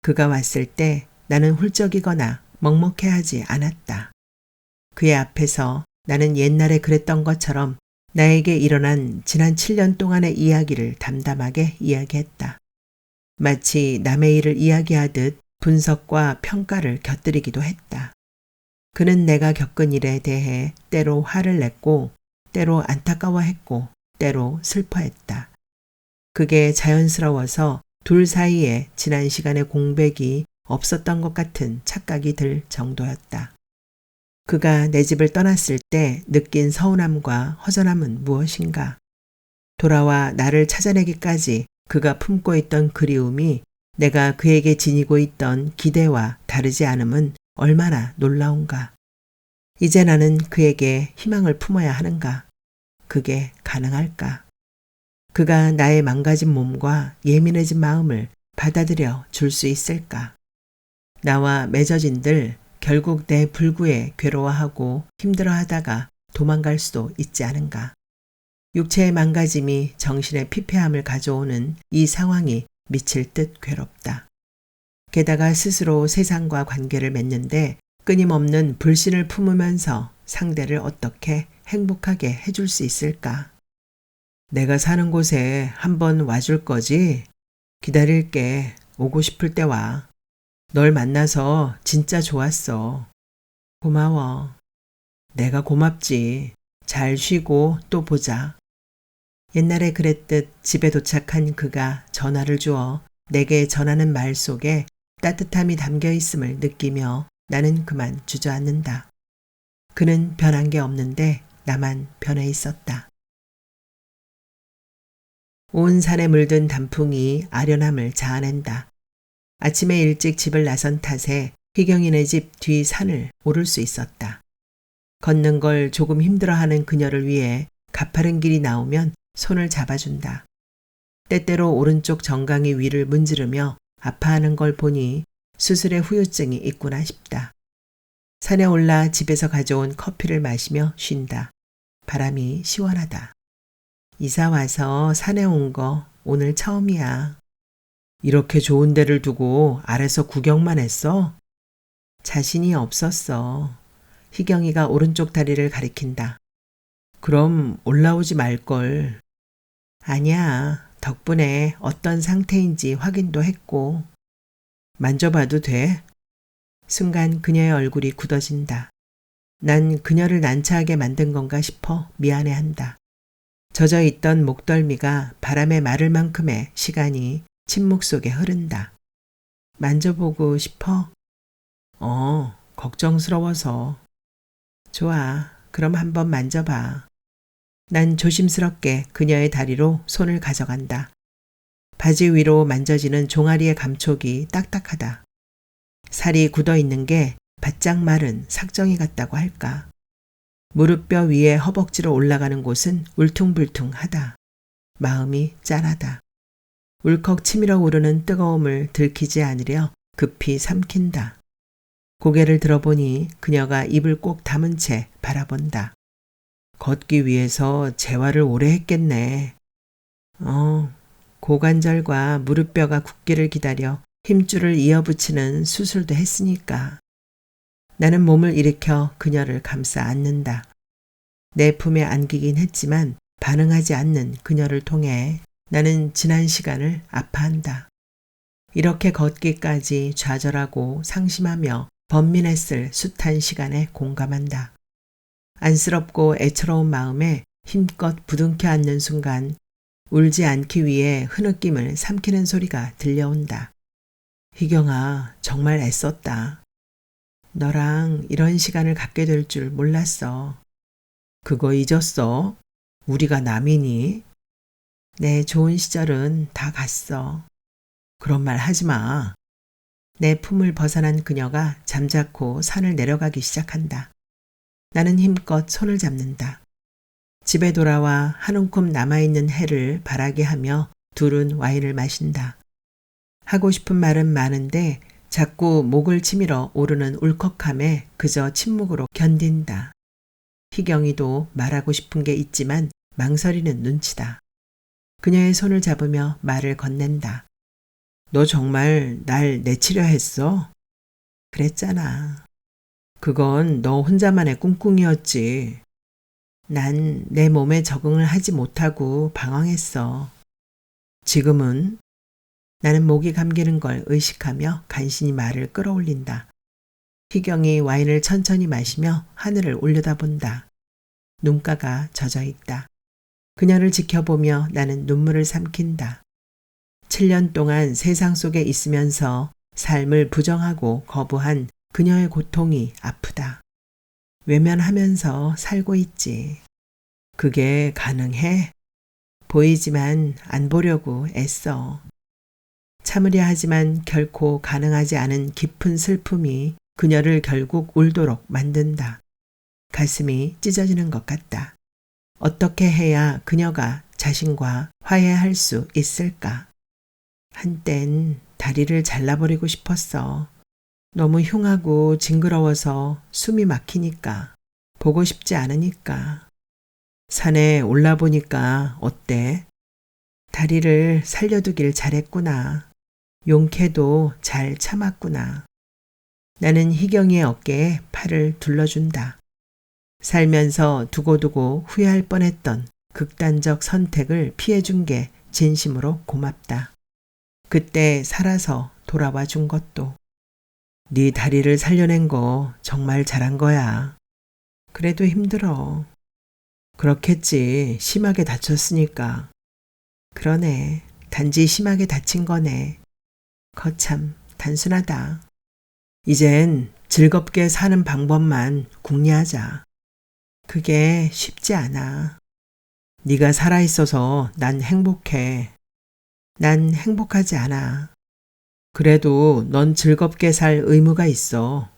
그가 왔을 때 나는 훌쩍이거나 먹먹해하지 않았다. 그의 앞에서 나는 옛날에 그랬던 것처럼 나에게 일어난 지난 7년 동안의 이야기를 담담하게 이야기했다. 마치 남의 일을 이야기하듯 분석과 평가를 곁들이기도 했다. 그는 내가 겪은 일에 대해 때로 화를 냈고 때로 안타까워했고 때로 슬퍼했다. 그게 자연스러워서 둘 사이에 지난 시간의 공백이 없었던 것 같은 착각이 들 정도였다. 그가 내 집을 떠났을 때 느낀 서운함과 허전함은 무엇인가? 돌아와 나를 찾아내기까지 그가 품고 있던 그리움이 내가 그에게 지니고 있던 기대와 다르지 않음은 얼마나 놀라운가? 이제 나는 그에게 희망을 품어야 하는가? 그게 가능할까? 그가 나의 망가진 몸과 예민해진 마음을 받아들여 줄 수 있을까? 나와 맺어진들 결국 내 불구에 괴로워하고 힘들어하다가 도망갈 수도 있지 않은가? 육체의 망가짐이 정신의 피폐함을 가져오는 이 상황이 미칠 듯 괴롭다. 게다가 스스로 세상과 관계를 맺는데 끊임없는 불신을 품으면서 상대를 어떻게 행복하게 해줄 수 있을까? 내가 사는 곳에 한번 와줄 거지? 기다릴게. 오고 싶을 때 와. 널 만나서 진짜 좋았어. 고마워. 내가 고맙지. 잘 쉬고 또 보자. 옛날에 그랬듯 집에 도착한 그가 전화를 주어 내게 전하는 말 속에 따뜻함이 담겨 있음을 느끼며 나는 그만 주저앉는다. 그는 변한 게 없는데 나만 변해 있었다. 온 산에 물든 단풍이 아련함을 자아낸다. 아침에 일찍 집을 나선 탓에 희경이네 집 뒤 산을 오를 수 있었다. 걷는 걸 조금 힘들어하는 그녀를 위해 가파른 길이 나오면 손을 잡아준다. 때때로 오른쪽 정강이 위를 문지르며 아파하는 걸 보니 수술의 후유증이 있구나 싶다. 산에 올라 집에서 가져온 커피를 마시며 쉰다. 바람이 시원하다. 이사 와서 산에 온 거 오늘 처음이야. 이렇게 좋은 데를 두고 아래서 구경만 했어? 자신이 없었어. 희경이가 오른쪽 다리를 가리킨다. 그럼 올라오지 말걸. 아니야. 덕분에 어떤 상태인지 확인도 했고. 만져봐도 돼? 순간 그녀의 얼굴이 굳어진다. 난 그녀를 난처하게 만든 건가 싶어 미안해한다. 젖어 있던 목덜미가 바람에 마를 만큼의 시간이 침묵 속에 흐른다. 만져보고 싶어? 걱정스러워서. 좋아. 그럼 한번 만져봐. 난 조심스럽게 그녀의 다리로 손을 가져간다. 바지 위로 만져지는 종아리의 감촉이 딱딱하다. 살이 굳어 있는 게 바짝 마른 삭정이 같다고 할까. 무릎뼈 위에 허벅지로 올라가는 곳은 울퉁불퉁하다. 마음이 짠하다. 울컥 치밀어 오르는 뜨거움을 들키지 않으려 급히 삼킨다. 고개를 들어보니 그녀가 입을 꼭 다문 채 바라본다. 걷기 위해서 재활을 오래 했겠네. 고관절과 무릎뼈가 굳기를 기다려 힘줄을 이어붙이는 수술도 했으니까. 나는 몸을 일으켜 그녀를 감싸 안는다. 내 품에 안기긴 했지만 반응하지 않는 그녀를 통해 나는 지난 시간을 아파한다. 이렇게 걷기까지 좌절하고 상심하며 번민했을 숱한 시간에 공감한다. 안쓰럽고 애처로운 마음에 힘껏 부둥켜 안는 순간 울지 않기 위해 흐느낌을 삼키는 소리가 들려온다. 희경아, 정말 애썼다. 너랑 이런 시간을 갖게 될 줄 몰랐어. 그거 잊었어? 우리가 남이니? 내 좋은 시절은 다 갔어. 그런 말 하지 마. 내 품을 벗어난 그녀가 잠자코 산을 내려가기 시작한다. 나는 힘껏 손을 잡는다. 집에 돌아와 한 움큼 남아있는 해를 바라게 하며 둘은 와인을 마신다. 하고 싶은 말은 많은데 자꾸 목을 치밀어 오르는 울컥함에 그저 침묵으로 견딘다. 희경이도 말하고 싶은 게 있지만 망설이는 눈치다. 그녀의 손을 잡으며 말을 건넨다. 너 정말 날 내치려 했어? 그랬잖아. 그건 너 혼자만의 꿍꿍이었지. 난 내 몸에 적응을 하지 못하고 방황했어. 지금은? 나는 목이 감기는 걸 의식하며 간신히 말을 끌어올린다. 희경이 와인을 천천히 마시며 하늘을 올려다본다. 눈가가 젖어 있다. 그녀를 지켜보며 나는 눈물을 삼킨다. 7년 동안 세상 속에 있으면서 삶을 부정하고 거부한 그녀의 고통이 아프다. 외면하면서 살고 있지. 그게 가능해? 보이지만 안 보려고 애써. 참으려 하지만 결코 가능하지 않은 깊은 슬픔이 그녀를 결국 울도록 만든다. 가슴이 찢어지는 것 같다. 어떻게 해야 그녀가 자신과 화해할 수 있을까? 한땐 다리를 잘라버리고 싶었어. 너무 흉하고 징그러워서 숨이 막히니까, 보고 싶지 않으니까. 산에 올라보니까 어때? 다리를 살려두길 잘했구나. 용케도 잘 참았구나. 나는 희경이의 어깨에 팔을 둘러준다. 살면서 두고두고 후회할 뻔했던 극단적 선택을 피해준 게 진심으로 고맙다. 그때 살아서 돌아와 준 것도. 네 다리를 살려낸 거 정말 잘한 거야. 그래도 힘들어. 그렇겠지. 심하게 다쳤으니까. 그러네. 단지 심하게 다친 거네. 거참 단순하다. 이젠 즐겁게 사는 방법만 궁리하자. 그게 쉽지 않아. 네가 살아있어서 난 행복해. 난 행복하지 않아. 그래도 넌 즐겁게 살 의무가 있어.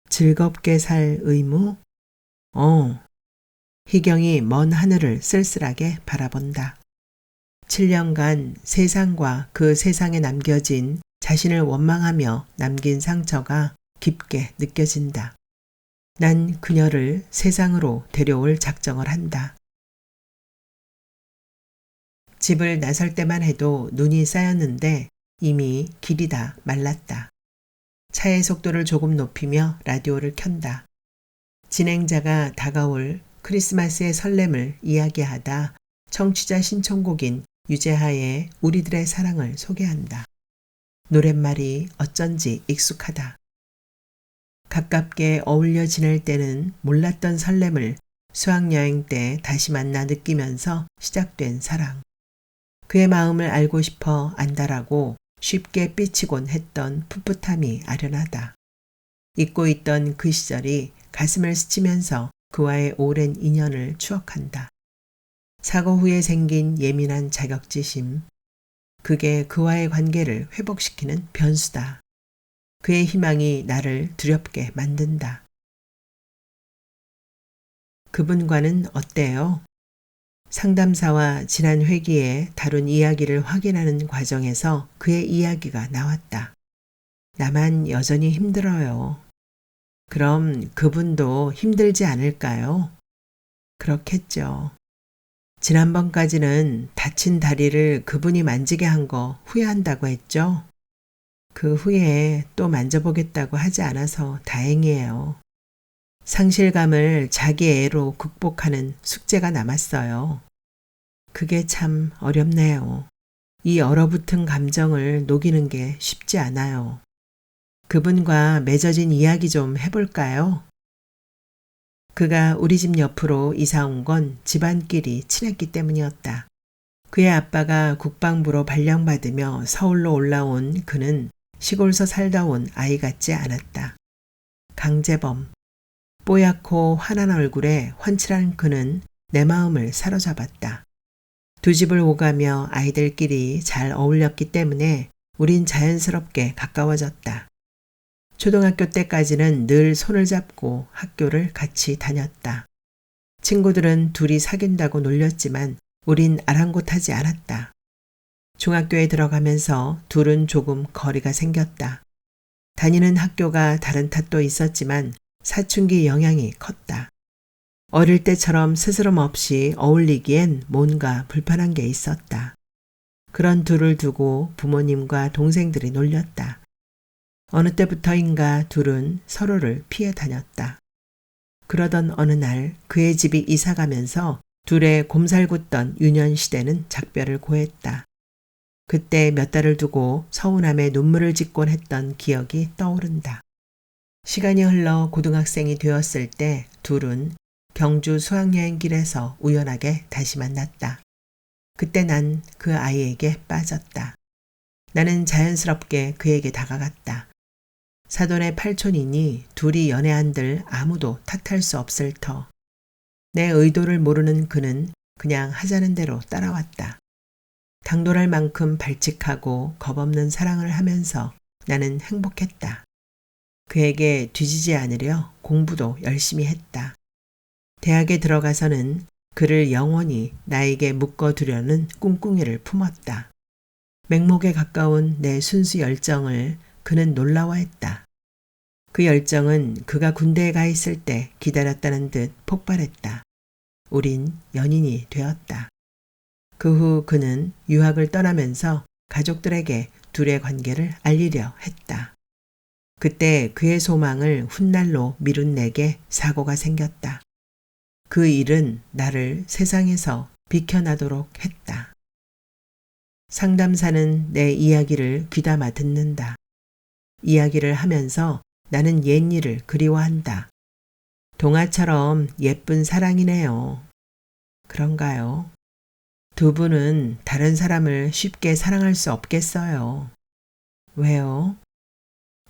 즐겁게 살 의무? 희경이 먼 하늘을 쓸쓸하게 바라본다. 7년간 세상과 그 세상에 남겨진 자신을 원망하며 남긴 상처가 깊게 느껴진다. 난 그녀를 세상으로 데려올 작정을 한다. 집을 나설 때만 해도 눈이 쌓였는데 이미 길이 다 말랐다. 차의 속도를 조금 높이며 라디오를 켠다. 진행자가 다가올 크리스마스의 설렘을 이야기하다 청취자 신청곡인 유재하의 우리들의 사랑을 소개한다. 노랫말이 어쩐지 익숙하다. 가깝게 어울려 지낼 때는 몰랐던 설렘을 수학여행 때 다시 만나 느끼면서 시작된 사랑. 그의 마음을 알고 싶어 안다라고 쉽게 삐치곤 했던 풋풋함이 아련하다. 잊고 있던 그 시절이 가슴을 스치면서 그와의 오랜 인연을 추억한다. 사고 후에 생긴 예민한 자격지심. 그게 그와의 관계를 회복시키는 변수다. 그의 희망이 나를 두렵게 만든다. 그분과는 어때요? 상담사와 지난 회기에 다룬 이야기를 확인하는 과정에서 그의 이야기가 나왔다. 나만 여전히 힘들어요. 그럼 그분도 힘들지 않을까요? 그렇겠죠. 지난번까지는 다친 다리를 그분이 만지게 한 거 후회한다고 했죠? 그 후에 또 만져보겠다고 하지 않아서 다행이에요. 상실감을 자기 애로 극복하는 숙제가 남았어요. 그게 참 어렵네요. 이 얼어붙은 감정을 녹이는 게 쉽지 않아요. 그분과 맺어진 이야기 좀 해볼까요? 그가 우리 집 옆으로 이사 온 건 집안끼리 친했기 때문이었다. 그의 아빠가 국방부로 발령받으며 서울로 올라온 그는 시골서 살다 온 아이 같지 않았다. 강재범. 뽀얗고 환한 얼굴에 훤칠한 그는 내 마음을 사로잡았다. 두 집을 오가며 아이들끼리 잘 어울렸기 때문에 우린 자연스럽게 가까워졌다. 초등학교 때까지는 늘 손을 잡고 학교를 같이 다녔다. 친구들은 둘이 사귄다고 놀렸지만 우린 아랑곳하지 않았다. 중학교에 들어가면서 둘은 조금 거리가 생겼다. 다니는 학교가 다른 탓도 있었지만 사춘기 영향이 컸다. 어릴 때처럼 스스럼 없이 어울리기엔 뭔가 불편한 게 있었다. 그런 둘을 두고 부모님과 동생들이 놀렸다. 어느 때부터인가 둘은 서로를 피해 다녔다. 그러던 어느 날 그의 집이 이사가면서 둘의 곰살궂던 유년 시대는 작별을 고했다. 그때 몇 달을 두고 서운함에 눈물을 짓곤 했던 기억이 떠오른다. 시간이 흘러 고등학생이 되었을 때 둘은 경주 수학여행길에서 우연하게 다시 만났다. 그때 난 그 아이에게 빠졌다. 나는 자연스럽게 그에게 다가갔다. 사돈의 팔촌이니 둘이 연애한들 아무도 탓할 수 없을 터. 내 의도를 모르는 그는 그냥 하자는 대로 따라왔다. 당돌할 만큼 발칙하고 겁없는 사랑을 하면서 나는 행복했다. 그에게 뒤지지 않으려 공부도 열심히 했다. 대학에 들어가서는 그를 영원히 나에게 묶어두려는 꿍꿍이를 품었다. 맹목에 가까운 내 순수 열정을 그는 놀라워했다. 그 열정은 그가 군대에 가 있을 때 기다렸다는 듯 폭발했다. 우린 연인이 되었다. 그 후 그는 유학을 떠나면서 가족들에게 둘의 관계를 알리려 했다. 그때 그의 소망을 훗날로 미룬 내게 사고가 생겼다. 그 일은 나를 세상에서 비켜나도록 했다. 상담사는 내 이야기를 귀담아 듣는다. 이야기를 하면서 나는 옛일을 그리워한다. 동화처럼 예쁜 사랑이네요. 그런가요? 두 분은 다른 사람을 쉽게 사랑할 수 없겠어요. 왜요?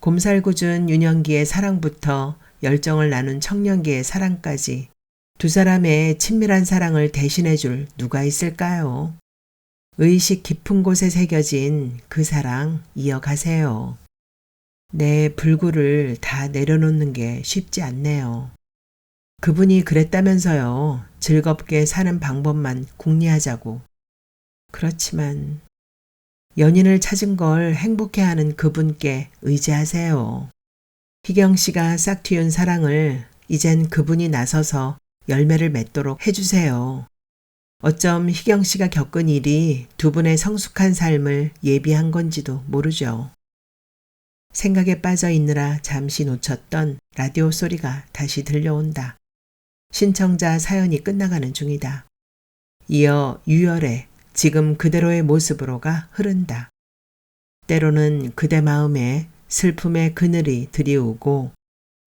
곰살궂은 유년기의 사랑부터 열정을 나눈 청년기의 사랑까지 두 사람의 친밀한 사랑을 대신해줄 누가 있을까요? 의식 깊은 곳에 새겨진 그 사랑 이어가세요. 내 불구를 다 내려놓는 게 쉽지 않네요. 그분이 그랬다면서요. 즐겁게 사는 방법만 궁리하자고. 그렇지만 연인을 찾은 걸 행복해하는 그분께 의지하세요. 희경 씨가 싹 틔운 사랑을 이젠 그분이 나서서 열매를 맺도록 해주세요. 어쩜 희경 씨가 겪은 일이 두 분의 성숙한 삶을 예비한 건지도 모르죠. 생각에 빠져 있느라 잠시 놓쳤던 라디오 소리가 다시 들려온다. 신청자 사연이 끝나가는 중이다. 이어 유열의 지금 그대로의 모습으로가 흐른다. 때로는 그대 마음에 슬픔의 그늘이 드리우고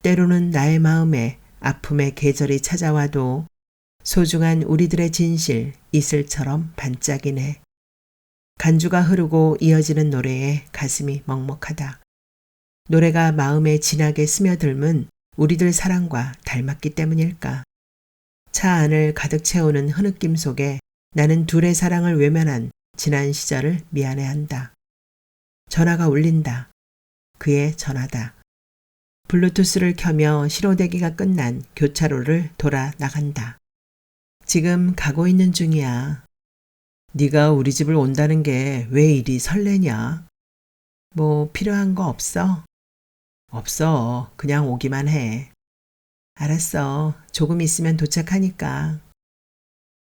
때로는 나의 마음에 아픔의 계절이 찾아와도 소중한 우리들의 진실 이슬처럼 반짝이네. 간주가 흐르고 이어지는 노래에 가슴이 먹먹하다. 노래가 마음에 진하게 스며들면 우리들 사랑과 닮았기 때문일까. 차 안을 가득 채우는 흐느낌 속에 나는 둘의 사랑을 외면한 지난 시절을 미안해한다. 전화가 울린다. 그의 전화다. 블루투스를 켜며 신호대기가 끝난 교차로를 돌아 나간다. 지금 가고 있는 중이야. 네가 우리 집을 온다는 게 왜 이리 설레냐? 뭐 필요한 거 없어? 없어. 그냥 오기만 해. 알았어. 조금 있으면 도착하니까.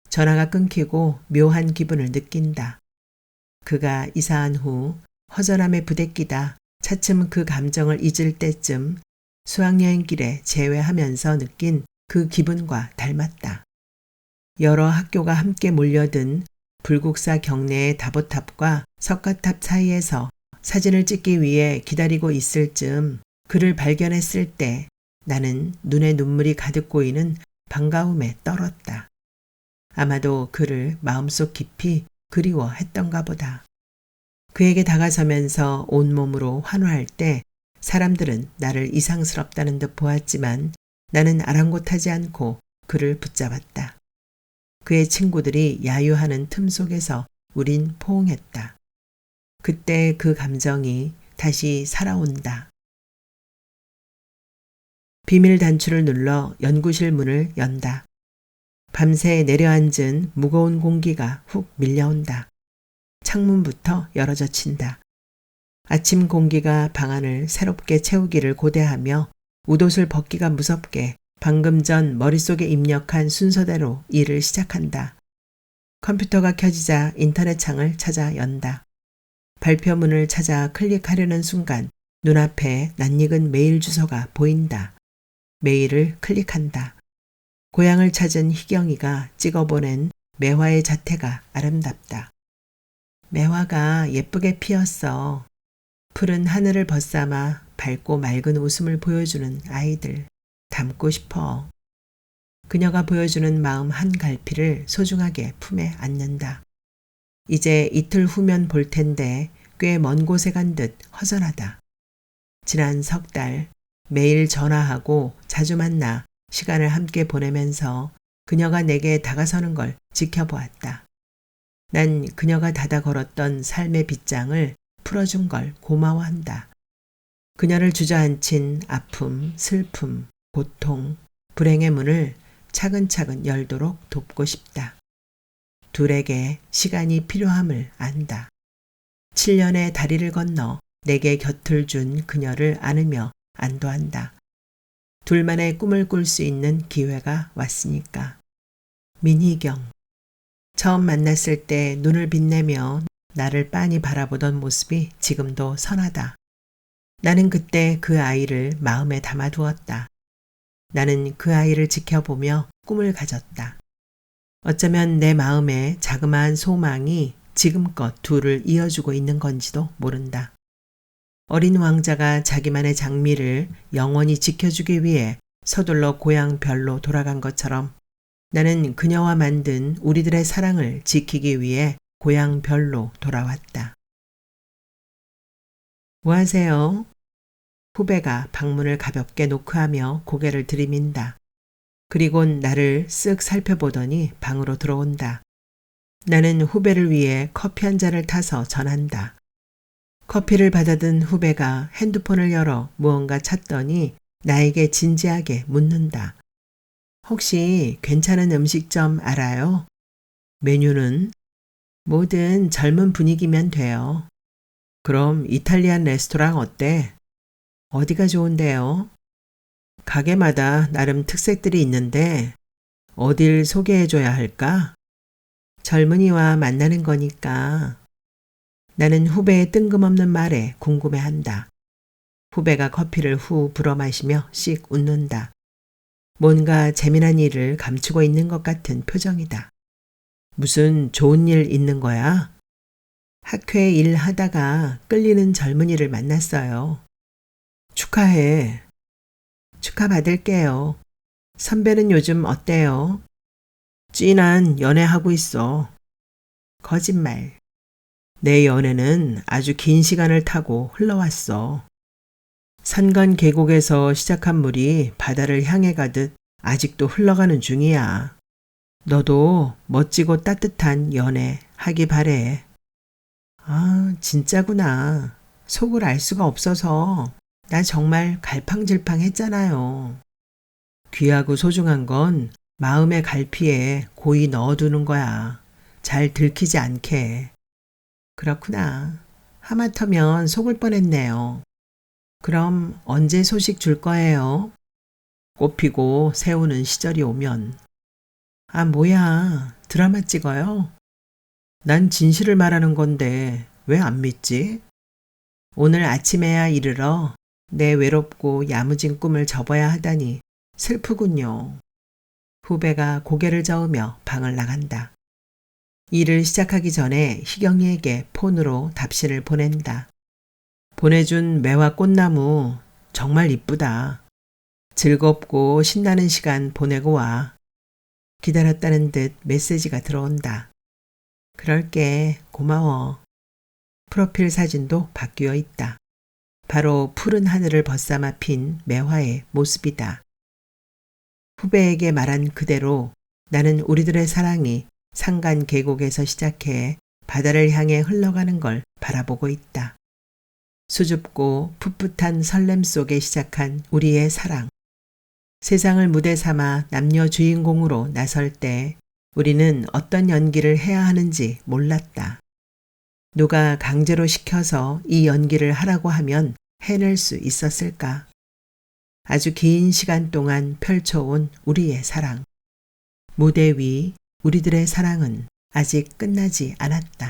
전화가 끊기고 묘한 기분을 느낀다. 그가 이사한 후 허전함에 부대끼다 차츰 그 감정을 잊을 때쯤 수학여행길에 재회하면서 느낀 그 기분과 닮았다. 여러 학교가 함께 몰려든 불국사 경내의 다보탑과 석가탑 사이에서 사진을 찍기 위해 기다리고 있을 즈음 그를 발견했을 때 나는 눈에 눈물이 가득 고이는 반가움에 떨었다. 아마도 그를 마음속 깊이 그리워했던가 보다. 그에게 다가서면서 온몸으로 환호할 때 사람들은 나를 이상스럽다는 듯 보았지만 나는 아랑곳하지 않고 그를 붙잡았다. 그의 친구들이 야유하는 틈 속에서 우린 포옹했다. 그때 그 감정이 다시 살아온다. 비밀 단추를 눌러 연구실 문을 연다. 밤새 내려앉은 무거운 공기가 훅 밀려온다. 창문부터 열어젖힌다. 아침 공기가 방 안을 새롭게 채우기를 고대하며 웃옷을 벗기가 무섭게 방금 전 머릿속에 입력한 순서대로 일을 시작한다. 컴퓨터가 켜지자 인터넷 창을 찾아 연다. 발표문을 찾아 클릭하려는 순간 눈앞에 낯익은 메일 주소가 보인다. 메일을 클릭한다. 고향을 찾은 희경이가 찍어보낸 매화의 자태가 아름답다. 매화가 예쁘게 피었어. 푸른 하늘을 벗삼아 밝고 맑은 웃음을 보여주는 아이들. 닮고 싶어. 그녀가 보여주는 마음 한 갈피를 소중하게 품에 안는다. 이제 이틀 후면 볼 텐데 꽤 먼 곳에 간 듯 허전하다. 지난 석 달 매일 전화하고 자주 만나 시간을 함께 보내면서 그녀가 내게 다가서는 걸 지켜보았다. 난 그녀가 닫아 걸었던 삶의 빗장을 풀어준 걸 고마워한다. 그녀를 주저앉힌 아픔, 슬픔, 고통, 불행의 문을 차근차근 열도록 돕고 싶다. 둘에게 시간이 필요함을 안다. 7년의 다리를 건너 내게 곁을 준 그녀를 안으며 안도한다. 둘만의 꿈을 꿀 수 있는 기회가 왔으니까. 민희경. 처음 만났을 때 눈을 빛내며 나를 빤히 바라보던 모습이 지금도 선하다. 나는 그때 그 아이를 마음에 담아두었다. 나는 그 아이를 지켜보며 꿈을 가졌다. 어쩌면 내 마음에 자그마한 소망이 지금껏 둘을 이어주고 있는 건지도 모른다. 어린 왕자가 자기만의 장미를 영원히 지켜주기 위해 서둘러 고향 별로 돌아간 것처럼 나는 그녀와 만든 우리들의 사랑을 지키기 위해 고향 별로 돌아왔다. 뭐 하세요? 후배가 방문을 가볍게 노크하며 고개를 들이민다. 그리곤 나를 쓱 살펴보더니 방으로 들어온다. 나는 후배를 위해 커피 한 잔을 타서 전한다. 커피를 받아든 후배가 핸드폰을 열어 무언가 찾더니 나에게 진지하게 묻는다. 혹시 괜찮은 음식점 알아요? 메뉴는? 뭐든 젊은 분위기면 돼요. 그럼 이탈리안 레스토랑 어때? 어디가 좋은데요? 가게마다 나름 특색들이 있는데 어딜 소개해줘야 할까? 젊은이와 만나는 거니까. 나는 후배의 뜬금없는 말에 궁금해한다. 후배가 커피를 후 불어 마시며 씩 웃는다. 뭔가 재미난 일을 감추고 있는 것 같은 표정이다. 무슨 좋은 일 있는 거야? 학회 일 하다가 끌리는 젊은이를 만났어요. 축하해. 축하받을게요. 선배는 요즘 어때요? 찐한 연애하고 있어. 거짓말. 내 연애는 아주 긴 시간을 타고 흘러왔어. 산간 계곡에서 시작한 물이 바다를 향해 가듯 아직도 흘러가는 중이야. 너도 멋지고 따뜻한 연애 하기 바래. 아, 진짜구나. 속을 알 수가 없어서 나 정말 갈팡질팡했잖아요. 귀하고 소중한 건 마음의 갈피에 고이 넣어두는 거야. 잘 들키지 않게. 그렇구나. 하마터면 속을 뻔했네요. 그럼 언제 소식 줄 거예요? 꽃피고 새우는 시절이 오면. 아, 뭐야. 드라마 찍어요? 난 진실을 말하는 건데 왜 안 믿지? 오늘 아침에야 이르러 내 외롭고 야무진 꿈을 접어야 하다니 슬프군요. 후배가 고개를 저으며 방을 나간다. 일을 시작하기 전에 희경이에게 폰으로 답신을 보낸다. 보내준 매화 꽃나무 정말 이쁘다. 즐겁고 신나는 시간 보내고 와. 기다렸다는 듯 메시지가 들어온다. 그럴게. 고마워. 프로필 사진도 바뀌어 있다. 바로 푸른 하늘을 벗삼아 핀 매화의 모습이다. 후배에게 말한 그대로 나는 우리들의 사랑이 산간 계곡에서 시작해 바다를 향해 흘러가는 걸 바라보고 있다. 수줍고 풋풋한 설렘 속에 시작한 우리의 사랑. 세상을 무대 삼아 남녀 주인공으로 나설 때 우리는 어떤 연기를 해야 하는지 몰랐다. 누가 강제로 시켜서 이 연기를 하라고 하면 해낼 수 있었을까? 아주 긴 시간 동안 펼쳐온 우리의 사랑. 무대 위 우리들의 사랑은 아직 끝나지 않았다.